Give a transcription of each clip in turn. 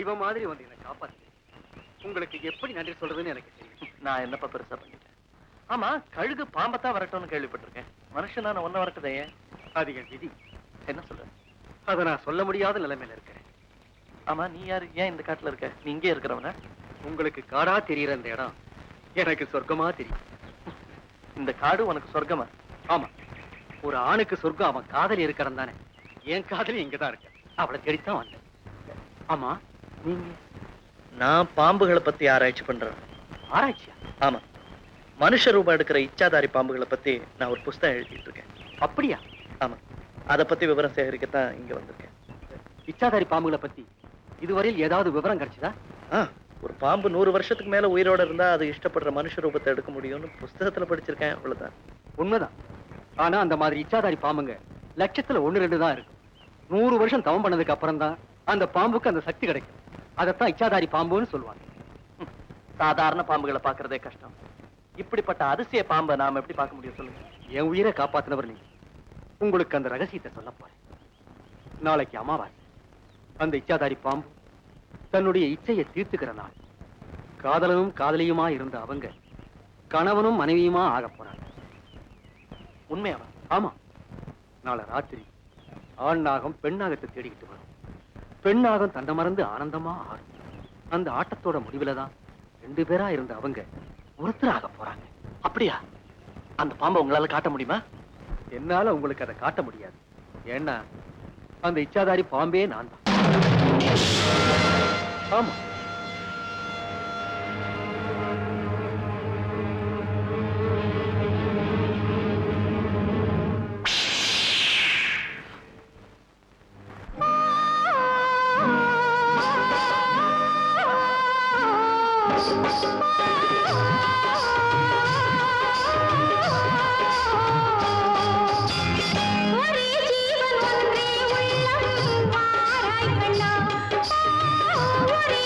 தெய்வம் மாதிரி வந்து என்னை காப்பாத்து. உங்களுக்கு எப்படி நன்றி சொல்றதுன்னு எனக்கு தெரியும். நான் என்னப்பா பெருசா பண்ணிட்டேன்? ஆமா, கழுகு பாம்பத்தான் வரட்டும்னு கேள்விப்பட்டிருக்கேன். மனுஷனா நான் ஒன்ன வரட்டுதே. அது என் விதி. என்ன சொல்ற? அதை நான் சொல்ல முடியாத நிலைமையில இருக்கிறேன். ஆமா, நீ யாரு? ஏன் இந்த காட்டுல இருக்க? நீ இங்கே இருக்கிறவன? உங்களுக்கு காடா தெரியற இந்த இடம் எனக்கு சொர்க்கமா தெரியும். இந்த காடு உனக்கு சொர்க்கமா? ஆமா, ஒரு ஆணுக்கு சொர்க்கம் அவன் காதலி இருக்கிறான் தானே. என் காதலி இங்கதான் இருக்கு. அவளை தேடித்தான் வந்தேன். ஆமா, நீங்க? நான் பாம்புகளை பத்தி ஆராய்ச்சி பண்றேன். ஆராய்ச்சியா? ஆமா, மனுஷ ரூபம் எடுக்கிற இச்சாதாரி பாம்புகளை பத்தி நான் ஒரு புஸ்தகம் எழுதிட்டு இருக்கேன். அப்படியா? ஆமா, அதை பத்தி விவரம் சேகரிக்கத்தான் இங்க வந்திருக்கேன். இச்சாதாரி பாம்புகளை பத்தி இதுவரையில் ஏதாவது விவரம் கிடைச்சதா? ஒரு பாம்பு 100 வருஷத்துக்கு மேல உயிரோட இருந்தா அது இஷ்டப்படுற மனுஷ ரூபத்தை எடுக்க முடியும்னு புஸ்தகத்துல படிச்சிருக்கேன். அவ்வளவுதான். உண்மைதான். ஆனா அந்த மாதிரி இச்சாதாரி பாம்புங்க லட்சத்துல 1-2 தான் இருக்கு. 100 வருஷம் தவம் பண்ணதுக்கு அப்புறம் தான் அந்த பாம்புக்கு அந்த சக்தி கிடைக்கும். அதைத்தான் இச்சாதாரி பாம்புன்னு சொல்லுவாங்க. சாதாரண பாம்புகளை பாக்குறதே கஷ்டம். இப்படிப்பட்ட அதிசய பாம்பை நாம எப்படி பார்க்க முடியும் சொல்லுங்க? என் உயிரை காப்பாத்தினவர் நீங்க. உங்களுக்கு அந்த ரகசியத்தை சொல்ல போறேன். நாளைக்கு அமாவாசை. அந்த இச்சாதாரி பாம்பு தன்னுடைய இச்சையை தீர்த்துக்கிற நாள். காதலனும் காதலியுமா இருந்த அவங்க கணவனும் மனைவியுமா ஆக போறாங்க. உண்மையாவா? ஆமா. நாளை ராத்திரி ஆண் நாகம் பெண் நாகத்தை தேடிக்கிட்டு வரும். பெண் நாகம் தன்னை மறந்து ஆனந்தமா ஆடும். அந்த ஆட்டத்தோட முடிவுல தான் 2 பேரா இருந்த அவங்க ஒருத்தராக போறாங்க. அப்படியா? அந்த பாம்பை உங்களால காட்ட முடியுமா? என்னால உங்களுக்கு அதை காட்ட முடியாது. ஏன்னா அந்த இச்சாதாரி பாம்பே நான் தான். ஆமா. ஒரே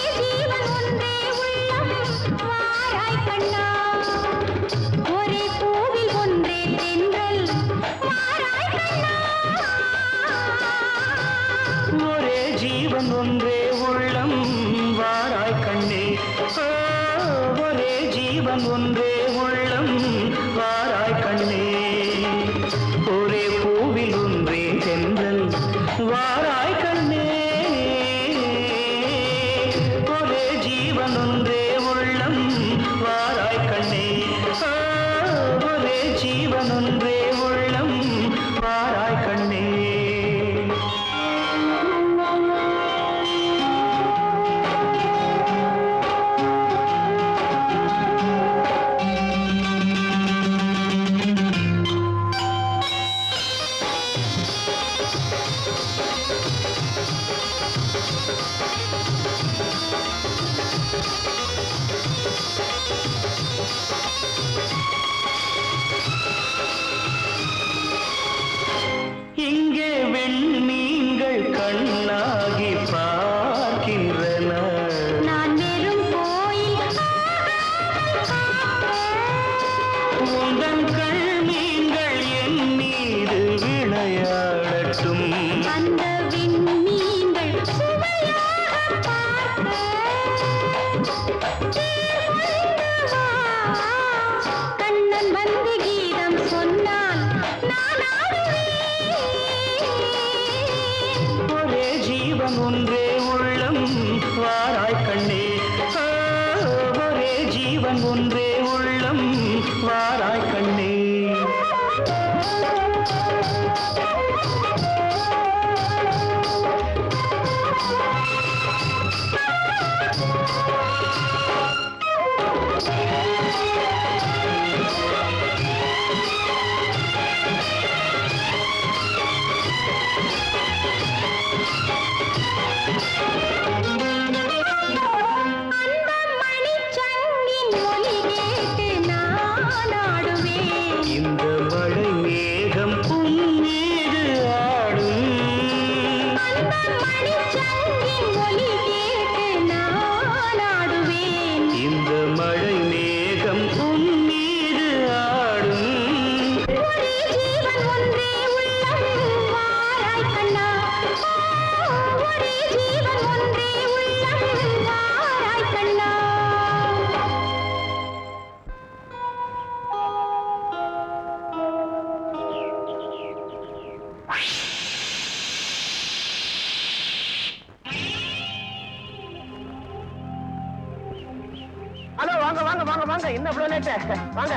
வாங்க என்ன இவ்வளவு லேட்டு வாங்க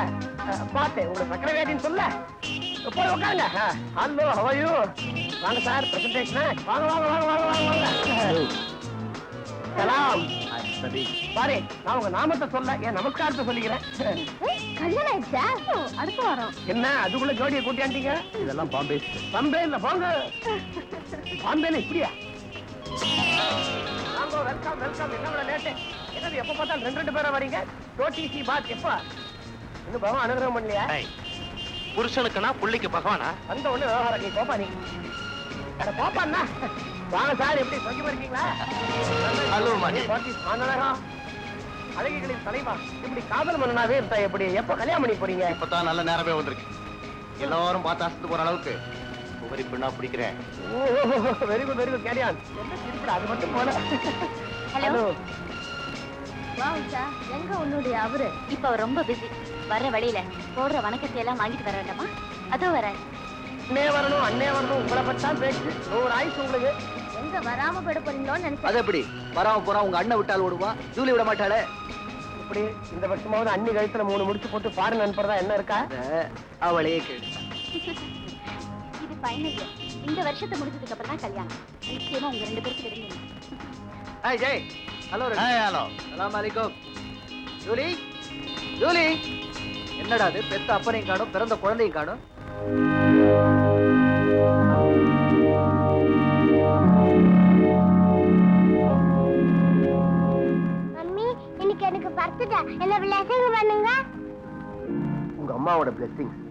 பார்த்தேன் உங்களை சக்கரை வியாதின்னு சொல்ல போய் உட்காருங்க ஹலோ ஹவையூ வாங்க சார் பிரசன்டேஷன் வாங்க வாங்க வாங்க வாங்க வாங்க வாங்க சலாம் பாரு நான் உங்க நாமத்தை சொல்ல என் நமஸ்காரத்தை சொல்லிக்கிறேன் கல்யாணம் ஆயிடுச்சா அடுத்த வாரம் என்ன அதுக்குள்ள ஜோடியை கூட்டியாண்டீங்க இதெல்லாம் பாம்பே பம்பே இல்ல போங்க பாம்பேல இப்படியா வாங்க வெல்கம் வெல்கம் என்ன லேட்டு என்னது எப்ப பார்த்தாலும் ரெண்டு பேரா வரீங்க டோட்டிசி பாத் எப்ப இன்னும் பகவான் அனுகிரகம் பண்ணலையா புருஷனுக்குனா புள்ளிக்கு பகவானா வந்த உடனே விவகாரம் நீ போப்பா நீ அட போப்பாண்ணா வாங்க சார் எப்படி சௌக்கியமா இருக்கீங்களா ஹலோ மாநகரம் அழகிகளின் தலைவா இப்படி காதல் மன்னனாவே இருந்தா எப்படி எப்ப கல்யாணம் பண்ணி போறீங்க இப்பதான் நல்ல நேரமே வந்திருக்கு எல்லாரும் பார்த்து அசத்து போற அளவுக்கு உபரி பெண்ணா பிடிக்கிறேன் very good very good carry on என்ன சிரிப்புடா அது மட்டும் போல ஹலோ வா உஷா எங்க உன்னுடைய அவரு இப்ப அவர் ரொம்ப பிஸி வர்ற வழியில போடுற வணக்கத்தை எல்லாம் வாங்கிட்டு வர வேண்டாமா அதோ வரேன் அண்ணே வரணும் அண்ணே வரணும் உங்களை பத்தான் பேச்சு 100 ஆயிடுச்சு உங்களுக்கு எங்க வராம போயிட போறீங்களோன்னு நினைச்சேன் அது எப்படி வராம போறா உங்க அண்ணன் விட்டால் விடுவான் ஜூலி விட மாட்டாளே இப்படி இந்த வருஷமாவது அண்ணி கழுத்துல 3 முடிச்சு போட்டு ஃபாரின் அனுப்புறதா என்ன இருக்கா அவளே கேடு இது ஃபைனல் இயர் இந்த வருஷத்தை முடிஞ்சதுக்கு அப்புறம் தான் கல்யாணம் நிச்சயமா உங்க 2 பேருக்கு விடுங்க ஹாய் ஜெய் ஹலோ ஹலோ சலாம் அலைக்கும் ஜூலி ஜூலி என்னடா அது பெத்த அப்பனையும் காணும் பிறந்த குழந்தையும் காணும் மம்மி இன்னைக்கு எனக்கு பர்த்டே என்ன பிளஸிங் பண்ணுங்க உங்க அம்மாவோட பிளெஸிங்ஸ்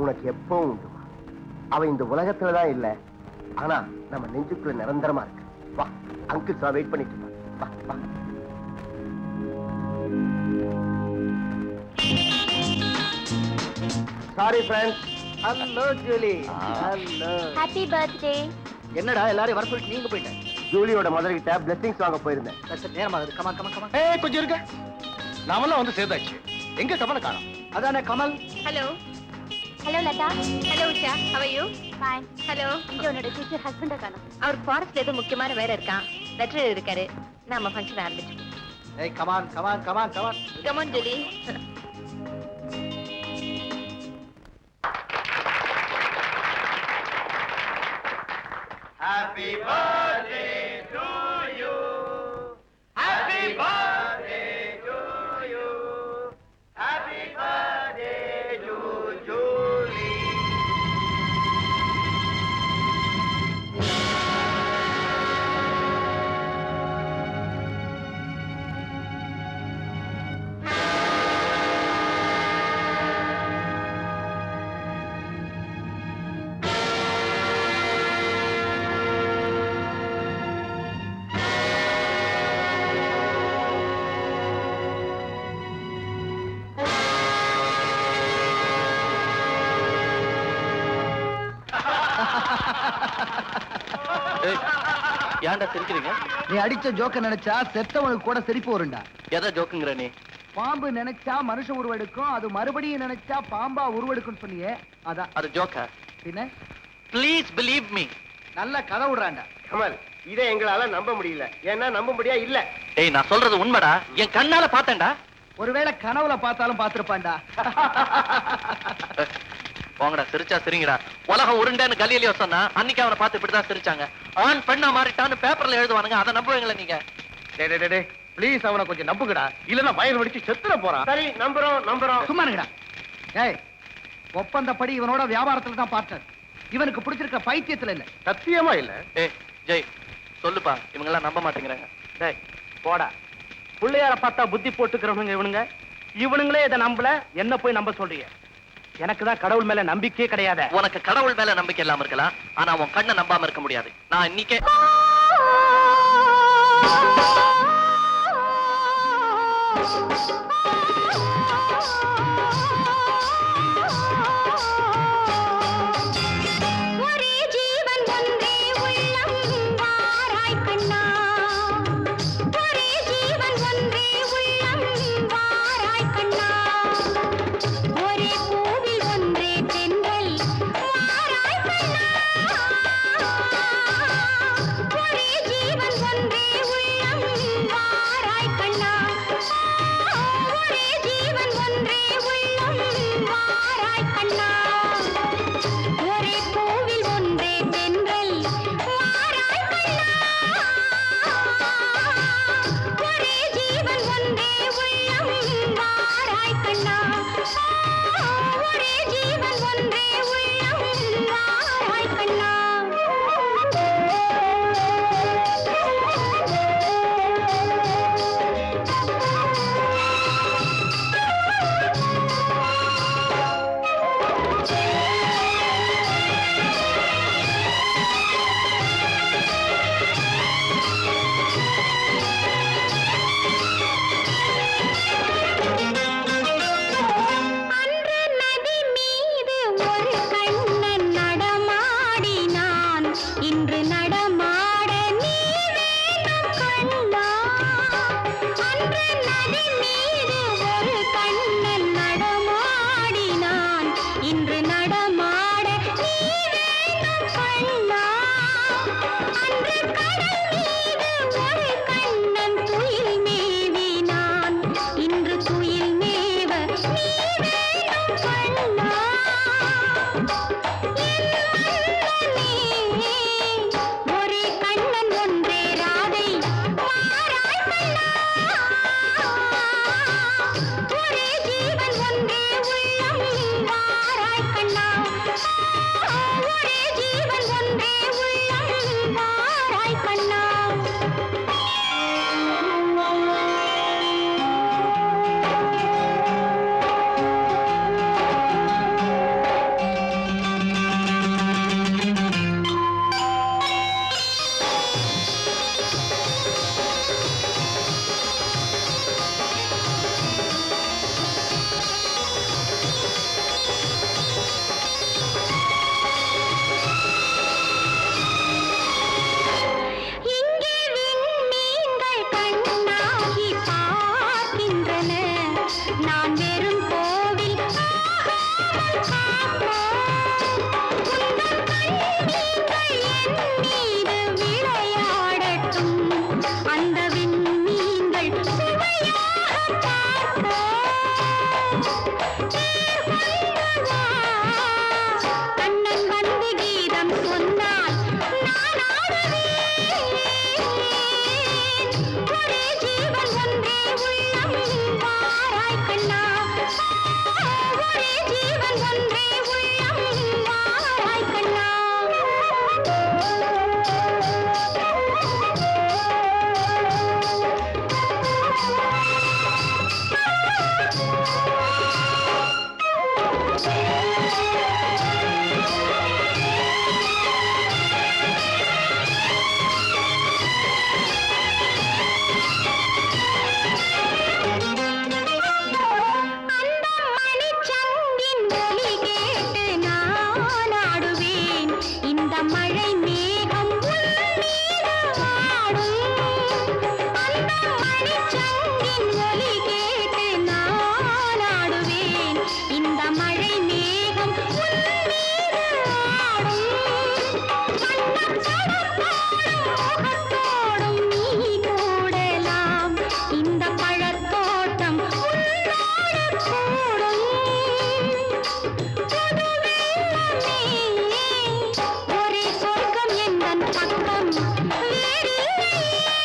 உனக்கு எப்பவும் உண்டு அவ இந்த உலகத்துல தான் இல்ல ஆனா நம்ம நெஞ்சுக்குள்ள நிரந்தரமா இருக்கு வா அங்கிள் வெயிட் பண்ணிட்டு வா வா sorry friends hello Julie hello happy birthday என்னடா எல்லாரும் வர சொல்லிட்டு நீங்க போயிட்டேன் ஜூலியோட மதர் கிட்ட பிளெஸிங்ஸ் வாங்க போயிருந்தேன் நேரமாகுது கமா கமா கமா ஏய் கொஞ்சம் இருக்க நாமெல்லாம் வந்து சேர்ந்தாச்சு எங்க கமல காணோம் அதானே Kamal hello hello Latha hello Usha how are you fine hello இங்க உன்னோட ஃபியூச்சர் ஹஸ்பண்ட காணோம் அவர் ஃபாரஸ்ட்ல ஏதோ முக்கியமான வேலை இருக்கான் லெட்டர் இருக்காரு நாம ஃபங்க்ஷன் ஆரம்பிச்சோம் ஏய் come on come on come on come on come on Julie Happy birthday to you. Happy birthday to you. Happy birthday to Julie. ஏன்டா சிரிக்கிறீங்க நீ அடிச்ச ஜோக்க நினைச்சா செத்தவனுக்கு கூட சிரிப்பு வரும்டா எதை ஜோக்குங்கிற நீ பாம்பு நினைச்சா மனுஷ உருவெடுக்கும் அது மறுபடியும் நினைச்சா பாம்பா உருவெடுக்கும் சொன்னியே அதான் அது ஜோக்கா பின்ன ப்ளீஸ் பிலீவ் மீ நல்ல கதை விடுறான்டா கமல் இதை எங்களால நம்ப முடியல ஏன்னா நம்ப முடியா இல்ல ஏய் நான் சொல்றது உண்மைடா என் கண்ணால பார்த்தேன்டா ஒருவேளை கனவுல பார்த்தாலும் பார்த்திருப்பான்டா போங்கடா சிரிச்சா சிரிங்கடா உலகம் உருண்டேன்னு கலியிலியோ சொன்னா அன்னைக்கு அவனை பார்த்து இப்படிதான் சிரிச்சாங்க ஆண் பெண்ணா மாறிட்டான்னு பேப்பர்ல எழுதுவானுங்க அதை நம்புவீங்களா நீங்க ப்ளீஸ் அவனை கொஞ்சம் நம்புங்கடா இல்லன்னா வயல் வெடிச்சு செத்துற போறான் சரி நம்புறோம் நம்புறோம் சும்மா இருங்கடா ஏய் ஒப்பந்தப்படி இவனோட வியாபாரத்துல தான் பார்ட்னர் இவனுக்கு பிடிச்சிருக்க பைத்தியத்துல இல்ல சத்தியமா இல்ல ஏய் ஜெய் சொல்லுப்பா இவங்க எல்லாம் நம்ப மாட்டேங்கிறாங்க டேய் போடா பிள்ளையார பார்த்தா புத்தி போட்டுக்கிறவனுங்க இவனுங்க இவனுங்களே இதை நம்பல என்ன போய் நம்ப சொல்றீங்க எனக்கு தான் கடவுள் மேல நம்பிக்கையே கிடையாது உனக்கு கடவுள் மேல நம்பிக்கை இல்லாம இருக்கலாம் ஆனா உன் கண்ணை நம்பாம இருக்க முடியாது நான் இன்னைக்கே ஒரே ஜீவன் ஒன்றே உள்ளம் வாராய் கண்ணா ஒரே ஜீவன் ஒன்றே உள்ளம் வாராய் கண்ணா ஒரே பூவில் ஒன்றே தென்றல் வாராய் கண்ணா ஒரே ஜீவன் ஒன்றே உள்ளம் வாராய் கண்ணா ஒரே ஜீவன் ஒரே ஜீவன் ஒன்றே உள்ளம் வாராய் கண்ணா. இங்கே விண்மீன்கள் கண்ணாகி பார்க்கின்றன. நான் வெறும் கோவில் ஆகாமல் காப்போம். உந்தன் கண்மீன்கள் என் மீது விளையாடட்டும். அந்த விண்மீன்கள் சுவையாக பார்ப்போம். கண்ணன் வந்து கீதம் சொன்னால் நான் ஆடுவேன். ஒரே ஜீவன் ஒன்றே உள்ளம் வாராய் கண்ணா. ஒரே ஜீவன் ஒன்றே உள்ளம் வாராய் கண்ணா. அந்த மணிச்சங்கின் ஒலி கேட்டு நான் ஆடுவேன். இந்த மழை மேகம் உன் மீது ஆடும். அந்த மணிச்சங்கின் ஒலி கேட்டு நான் ஆடுவேன். இந்த மழை மேகம் உன் மீது ஆடும். வண்ணப் படத்தோடும் முகத்தோடும் நீ கூடலாம். இந்த பழத்தோட்டம் உன்னோடு கூடும். புது வெள்ளமே, ஒரே சொர்க்கம் எந்தன் பக்கம் வேறில்லையே.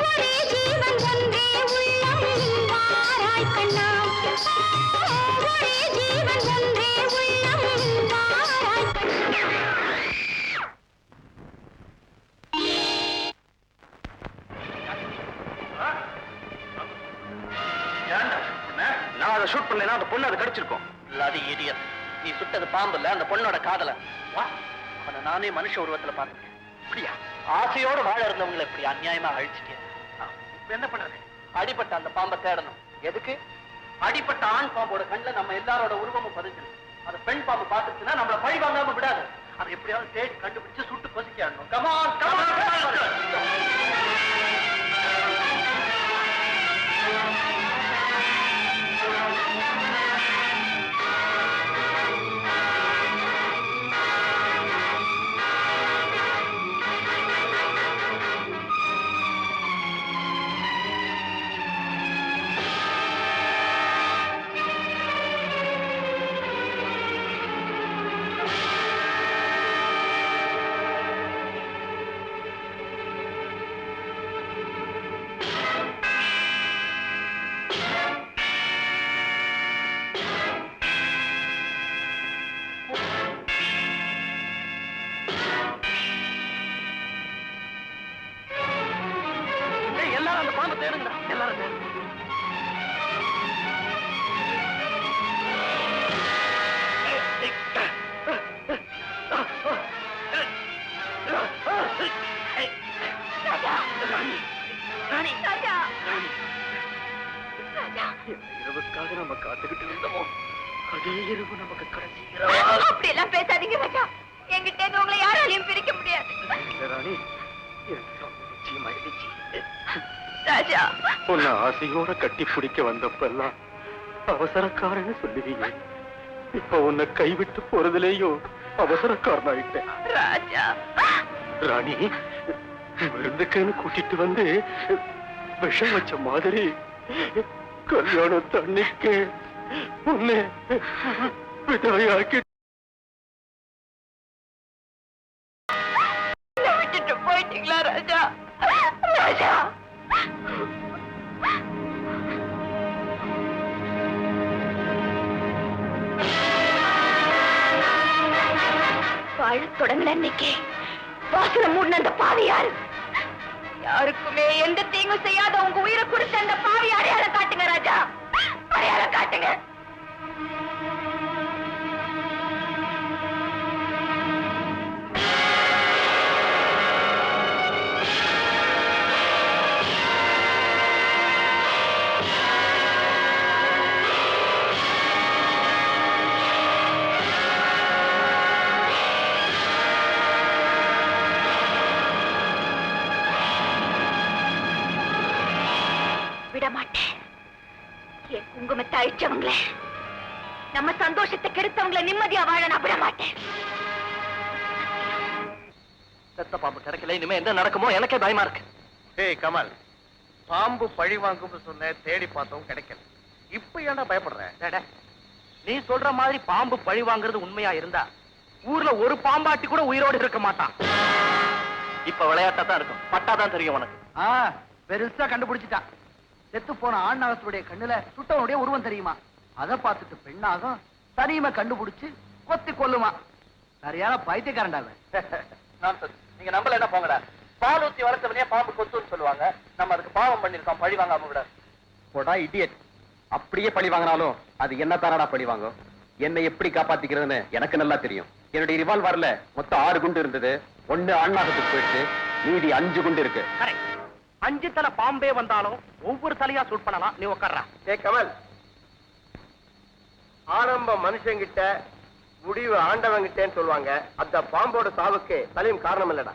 ஒரே ஜீவன் ஒன்றே உள்ளம் வாராய் கண்ணா. ஒரே ஜீவன் ஒன்றே உள்ளம் வாராய் கண்ணா. நான் அதை ஷூட் பண்ணேன்னா அந்த பொண்ணு அதை கடிச்சிருக்கோம். அது இடியட். நீ சுட்டது பாம்பு இல்ல, அந்த பொண்ணோட காதல. அவனை நானே மனுஷ உருவத்துல பார்த்துட்டேன். அப்படியா? ஆசையோடு வாழ இருந்தவங்களை இப்படி அநியாயமா அழிச்சிட்டேன். இப்ப என்ன பண்றது? அடிப்பட்ட அந்த பாம்பை தேடணும். எதுக்கு? அடிப்பட்ட ஆண் பாம்போட கண்ணுல நம்ம எல்லாரோட உருவமும் பதிஞ்சிருக்கு. அந்த பெண் பாம்பு பார்த்துச்சுன்னா நம்மள பழி வாங்காம விடாது. அதை எப்படியாவது தேடி கண்டுபிடிச்சு சுட்டு பொசிக்கணும். Come on come on. எல்லாரும் அந்த பாம்பை தேடுங்க. எல்லாரும் தேடுங்க. இரவுக்காக நம்ம காத்துக்கிட்டு இருந்தோமோ அதே இரவு நமக்கு கடைசி அப்படி எல்லாம் பேசாதீங்க ராஜா. என்கிட்ட இருந்து உங்களை யாராலையும் பிரிக்க முடியாது. ராணி. நிச்சயமா இருந்துச்சு. ராஜா, உன்னை ஆசையோட கட்டி பிடிக்க வந்தப்பெல்லாம் அவசரக்காரன்னு சொல்லுவீங்க. இப்ப உன்னை கைவிட்டு போறதுலேயோ அவசரக்காரனாயிட்டேன். ராஜா. ராணி, விருந்துக்குன்னு கூட்டிட்டு வந்து விஷம் வச்ச மாதிரி கல்யாணம் தண்ணிக்கு உன்னை விதவையாக்கி விட்டுட்டு போயிட்டீங்களா ராஜா? ராஜா, அழத் தொடங்கின அன்னைக்கு வாசலை மூடின அந்த பாவி யாரு? யாருக்குமே எந்த தீங்கும் செய்யாத உங்க உயிரை கொடுத்த அந்த பாவி அடையாளம் காட்டுங்க ராஜா, அடையாளம் காட்டுங்க. என் குங்குமத்தை அழிச்சவங்கள, நம்ம சந்தோஷத்தை கெடுத்தவங்களை நிம்மதியா வாழ நான் விட மாட்டேன். செத்த பாம்பு கிடைக்கல, இனிமே என்ன நடக்குமோ எனக்கே பயமா இருக்கு. ஏய் கமல், பாம்பு பழி வாங்கும்னு சொன்ன, தேடி பார்த்தோம் கிடைக்கல. இப்ப ஏன்டா பயப்படுற? நீ சொல்ற மாதிரி பாம்பு பழி வாங்குறது உண்மையா இருந்தா ஊர்ல ஒரு பாம்பாட்டி கூட உயிரோடு இருக்க மாட்டான். இப்ப விளையாட்டா தான் இருக்கும், பட்டாதான் தெரியும் உனக்கு. பெருசா கண்டுபிடிச்சிட்டான். செத்து போன ஆண் நாகத்துடைய கண்ணுல சுட்டவனுடைய உருவம் தெரியுமா? அதை பார்த்துட்டு பெண்ணாகும் தனியுமே கண்டுபிடிச்சு கொத்தி கொல்லுமா. சரியான பைத்தியக்காரண்டாவ. நீங்க நம்பல என்ன போங்கடா. பால் ஊத்தி வளர்த்தவனே பாம்பு கொத்துன்னு சொல்லுவாங்க. நம்ம அதுக்கு பாவம் பண்ணிருக்கோம், பழி வாங்காம விட. போடா இடியட். அப்படியே பழி வாங்கினாலும் அது என்ன தானடா பழி வாங்கும்? என்னை எப்படி காப்பாத்திக்கிறதுன்னு எனக்கு நல்லா தெரியும். என்னுடைய ரிவால்வர்ல மொத்தம் 6 குண்டு இருந்தது. 1 ஆண்நாகத்துக்கு போயிடுச்சு, மீதி 5 குண்டு இருக்கு. 5 தலை பாம்பே வந்தாலும் ஒவ்வொரு தலையா சூட் பண்ணலாம். நீ உட்கார்றா. ஏய் கமல், ஆரம்பம் மனுஷங்கிட்ட, முடிவு ஆண்டவங்கிட்டேன்னு சொல்லுவாங்க. அந்த பாம்போட சாவுக்கு சலீம் காரணம் இல்லடா.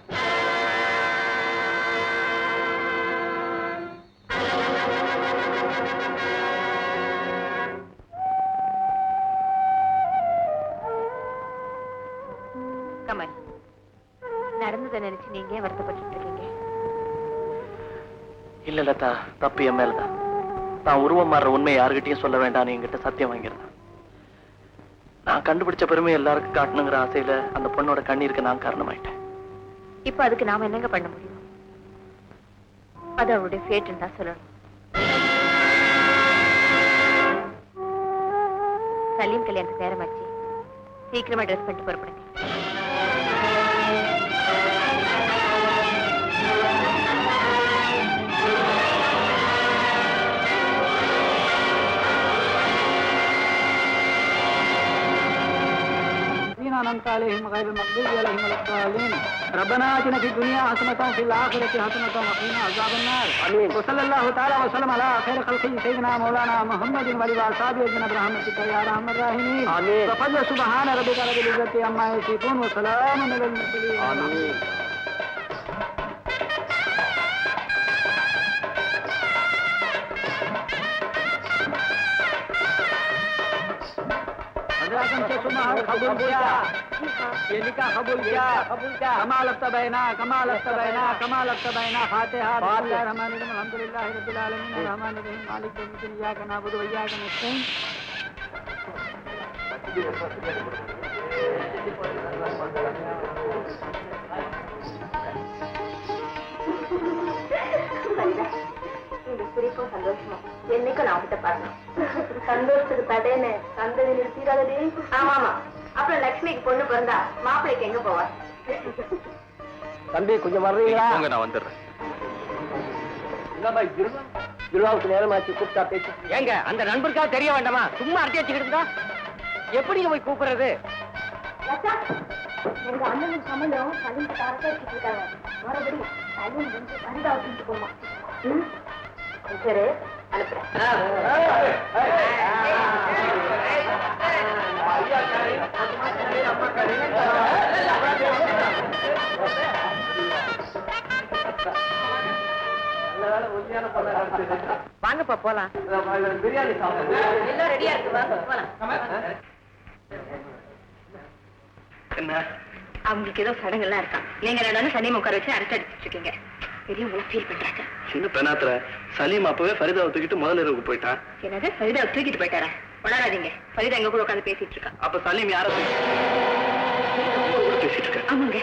கமல், நடந்ததை நினைச்சு நீங்க ஏன் வருத்தப்பட்டு இருக்கீங்க? இல்ல லதா, தப்பு என் மேலதான். நான் உருவம் மாறுற உண்மை யாருகிட்டயும் சொல்ல வேண்டாம் என்கிட்ட சத்தியம் வாங்கிருந்தேன். நான் கண்டுபிடிச்ச பெருமை எல்லாருக்கும் காட்டணுங்கிற ஆசையில அந்த பொண்ணோட கண்ணீருக்கு நான் காரணமாயிட்டேன். இப்ப அதுக்கு நாம என்னங்க பண்ண முடியும்? அது அவருடைய ஃபேட்ன்னு தான் சொல்லணும். சலீம் கல்யாணத்துக்கு நேரமாச்சு, சீக்கிரமா ட்ரெஸ் பண்ணிட்டு புறப்படுங்க. أنعمت عليهم غير المغضوب عليهم ولا الضالين ربنا آتنا في الدنيا حسنة وفي الآخرة حسنة وقنا عذاب النار آمين وصلى الله تعالى وسلم على خير خلقه سيدنا مولانا محمد وعلى آله وصحبه أجمعين برحمتك يا أرحم الراحمين آمين وفضل سبحان ربك رب العزة عما يصفون وسلام على المرسلين آمين قبول کیا یہ نکاح قبول کیا کما لگتا بہنا کما لگتا بہنا کما لگتا بہنا فاتحہ بسم اللہ الرحمن الرحیم الحمدللہ رب العالمین الرحمن الرحیم مالک یوم الدین ایاک نعبد و ایاک نستعین சிரிப்பும் சந்தோஷமும் என்னைக்கும் நான் உங்ககிட்ட பார்க்கணும். சந்தோஷத்துக்கு தடைன்னு சந்ததி நிறுத்திடாதே. ஆமா ஆமா, அப்புறம் லட்சுமிக்கு பொண்ணு பிறந்தா மாப்பிள்ளைக்கு எங்க போவா? தம்பி கொஞ்சம் வர்றீங்களா? நான் வந்துடுறேன். திருவாவுக்கு நேரமாச்சு, கூப்பிட்டா பேச்சு. ஏங்க அந்த நண்பருக்காக தெரிய வேண்டாமா? சும்மா அட்டி வச்சுக்கிட்டு இருந்தா எப்படி போய் கூப்பிடுறது? எங்க அண்ணனும் சம்பந்தம் சலீம் காரத்தை வச்சுட்டு இருக்காங்க. மறுபடி சலீம் வந்து வந்தா வச்சுட்டு போமா. சரி அனுப்புறேன். வாங்கப்பா போலாம். பிரியாணி சாப்பிடுறேன். எல்லாம் ரெடியா இருக்கு, வாங்க போலாம். என்ன அவங்களுக்கு ஏதோ சடங்கெல்லாம் இருக்கா. நீங்க ரெண்டு சனி உட்கார வச்சு அரட்டை அடிச்சுட்டு இருக்கீங்க. பெரியவங்களா ஃபீல் பண்றாங்க. சின்ன பெண்ணாத்துல சலீம் அப்பவே ஃபரிதாவை தூக்கிட்டு முதல் இரவுக்கு போயிட்டான். என்னது ஃபரிதாவை தூக்கிட்டு போயிட்டாரா? வளராதீங்க. ஃபரிதா எங்க கூட உட்காந்து பேசிட்டு இருக்கா. அப்ப சலீம் யார பேசிட்டு இருக்க? ஆமாங்க.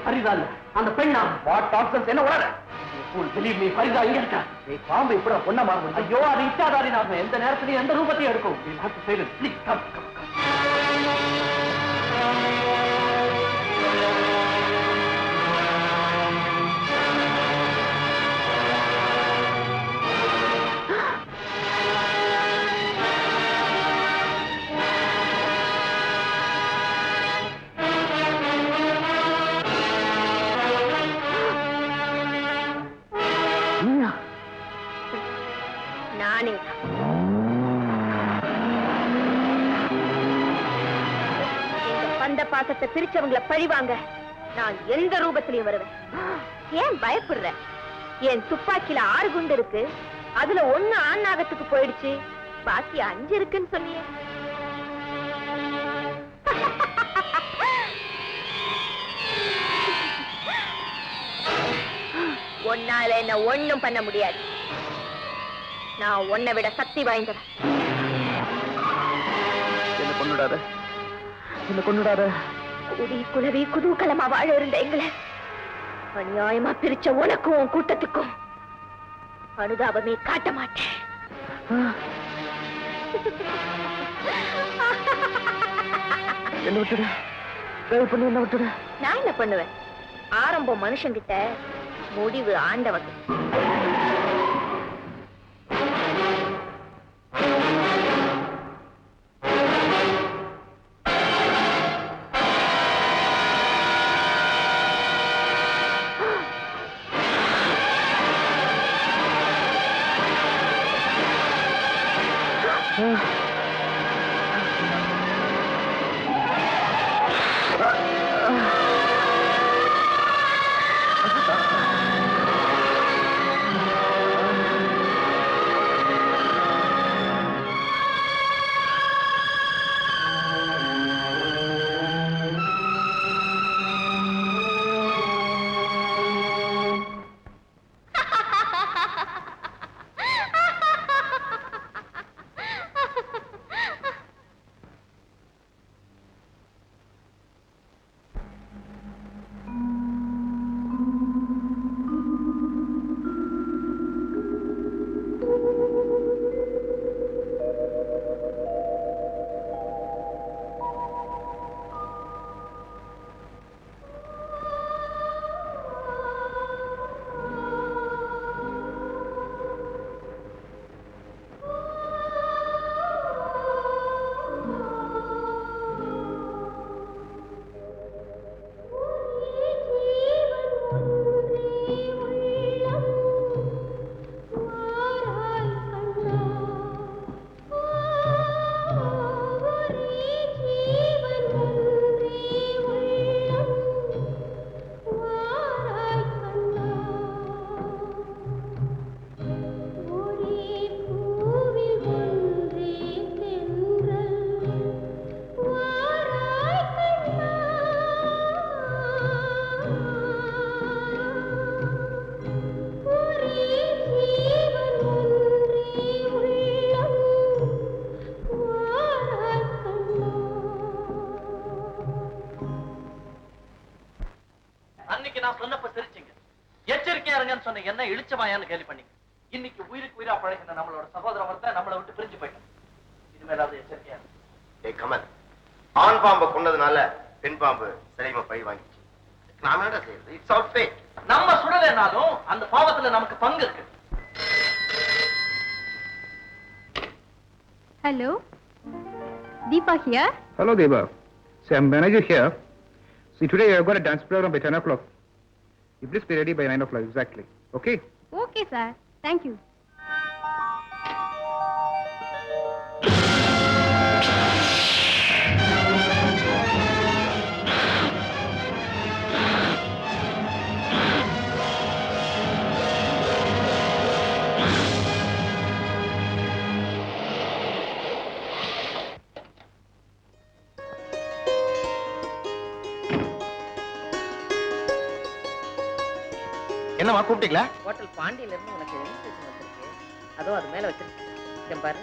ஃபரிதா இல்ல, அந்த பெண்ணா? வாட் டாக்ஸன்ஸ், என்ன உளற? பிலீவ் மீ, ஃபரிதா இங்க இருக்கா. நீ பாம்பு இப்படி பொண்ண மாறும். ஐயோ, அது இச்சாதாரி நாம எந்த நேரத்திலையும் எந்த ரூபத்தையும் எடுக்கும். Please come. நானே எங்க பந்த பாசத்தை பிரிச்சவங்களை பழிவாங்க நான் எந்த ரூபத்திலையும் வருவேன். ஏன் பயப்படுற? என் துப்பாக்கியில 6 குண்டு இருக்கு, அதுல 1 ஆணாகத்துக்கு போயிடுச்சு, பாக்கி 5 இருக்குன்னு சொன்னியே. உன்னால என்ன ஒண்ணும் பண்ண முடியாது. நான் உன்னை விட சக்தி வாய்ந்தவன். என்ன கொண்டுடாத, என்ன கொண்டுடாத. குடி குலவி குதூகலமா வாழ இருந்த எங்களை அநியாயமா பிரிச்ச உனக்கும் உன் கூட்டத்துக்கும் அனுதாபமே காட்ட மாட்டேன். என்ன விட்டுடு, தயவு பண்ணி என்ன விட்டுடு. நான் என்ன பண்ணுவேன்? ஆரம்பம் மனுஷங்கிட்ட, முடிவு ஆண்டவன். நான் சொன்னப்ப சிரிச்சீங்க, எச்சரிக்கையா இருங்கன்னு சொன்ன என்ன இழிச்சமாயான்னு கேள்வி பண்ணீங்க. இன்னைக்கு உயிருக்கு உயிரா பழகின நம்மளோட சகோதர ஒருத்தன் நம்மளை விட்டு பிரிஞ்சு போயிட்டான். இனிமேலாவது எச்சரிக்கையா இருக்கு. ஏய் கமல், ஆண் பாம்பை கொண்டதுனால பெண் பாம்பு சிலைமை பழி வாங்கிச்சு. நாம என்ன செய்யறது? It's all fate. நம்ம சுடலைனாலும் அந்த பாவத்துல நமக்கு பங்கு இருக்கு. Hello, Deepa here. Hello, Deva. See, I'm manager here. See, today I've got a dance program by 10 o'clock. You please be ready by 9 o'clock exactly. Okay? Okay, sir. Thank you. என்னமா கூப்பிட்டீங்களா? Hotel பாண்டியில இருந்து உனக்கு invitation வந்திருக்கு. அதோ அது மேல வச்சிருக்கேன் பாரு.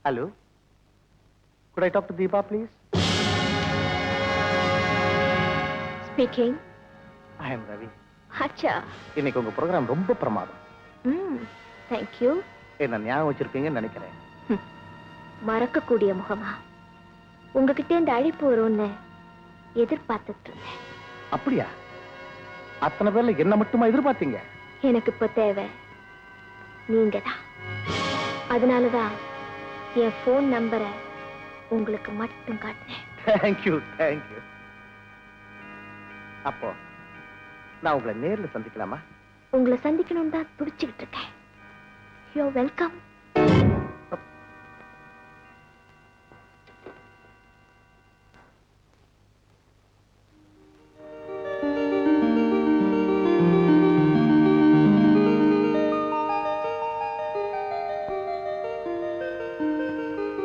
Hello. Could I talk to Deepa, please? Speaking. I am Ravi. அச்சா. இன்னைக்கு உங்க ப்ரோக்ராம் ரொம்ப பிரமாதம். Thank you. என்ன ஞாபகம் வச்சிருப்பீங்கன்னு நினைக்கிறேன். மறக்கக்கூடிய முகமா உங்ககிட்ட இந்த அழைப்பு வரும்னு எதிர்பார்த்துட்டு இருந்தேன். அப்படியா? அத்தனை பேர்ல என்ன மட்டுமா எதிர்பார்த்தீங்க? எனக்கு இப்ப தேவை நீங்க தான். அதனாலதான் என் போன் நம்பரை உங்களுக்கு மட்டும் காட்டினேன். Thank you thank you. அப்போ நான் உங்களை நேர்ல சந்திக்கலாமா? உங்களை சந்திக்கணும் தான் துடிச்சுக்கிட்டு இருக்கேன். You welcome.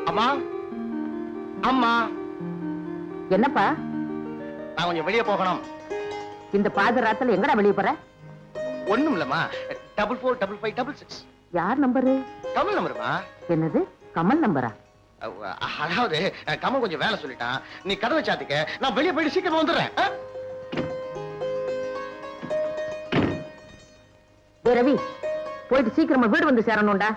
அம்மா அம்மா. என்னப்பா நான் கொஞ்சம் வெளியே போகணும். இந்த பாதராத்துல எங்கடா வெளிய போற? ஒண்ணும் இல்லம்மா. 445566 யார் நம்பரு? தமிழ் நம்பருமா? என்னது கமல் நம்பரா? அதாவது கமல் கொஞ்சம் வேலை சொல்லிட்டான். நீ கதவை சாத்திக்க, நான் வெளியே போயிட்டு சீக்கிரமா வந்துடுறேன். ரவி போயிட்டு சீக்கிரமா வீடு வந்து சேரணும்டா.